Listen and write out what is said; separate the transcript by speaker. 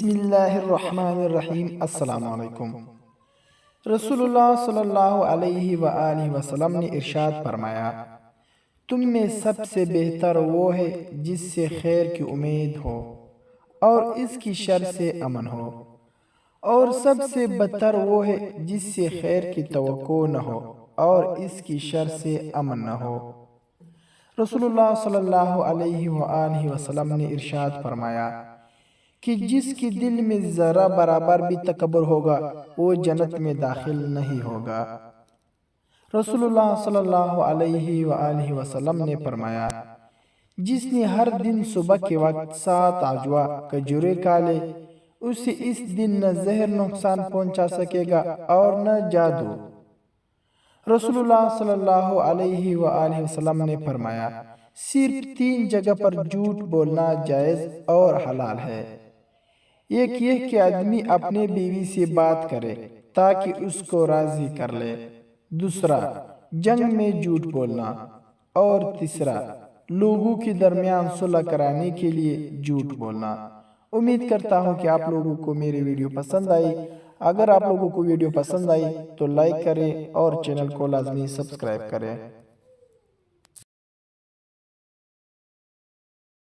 Speaker 1: بسم اللہ الرحمن الرحیم۔ السلام علیکم۔ رسول اللہ صلی اللہ علیہ وآلہ وسلم نے ارشاد فرمایا، تم میں سب سے بہتر وہ ہے جس سے خیر کی امید ہو اور اس کی شر سے امن ہو، اور سب سے بدتر وہ ہے جس سے خیر کی توقع نہ ہو اور اس کی شر سے امن نہ ہو۔ رسول اللہ صلی اللہ علیہ وآلہ وسلم نے ارشاد فرمایا کہ جس کی دل میں ذرہ برابر بھی تکبر ہوگا وہ جنت میں داخل نہیں ہوگا۔ رسول اللہ صلی اللہ علیہ وآلہ وسلم نے فرمایا، جس نے ہر دن صبح کے وقت 7 عجوہ کھجوریں کھا لے اسے اس دن نہ زہر نقصان پہنچا سکے گا اور نہ جادو۔ رسول اللہ صلی اللہ علیہ وآلہ وسلم نے فرمایا، صرف 3 جگہ پر جھوٹ بولنا جائز اور حلال ہے۔ ایک یہ کہ آدمی اپنے بیوی سے بات کرے تاکہ اس کو راضی کر لے، دوسرا جنگ میں جھوٹ بولنا، اور تیسرا لوگوں کے درمیان صلح کرانے کے لیے جھوٹ بولنا۔ امید کرتا ہوں کہ آپ لوگوں کو میری ویڈیو پسند آئی۔ اگر آپ لوگوں کو ویڈیو پسند آئی تو لائک کریں اور چینل کو لازمی سبسکرائب کریں۔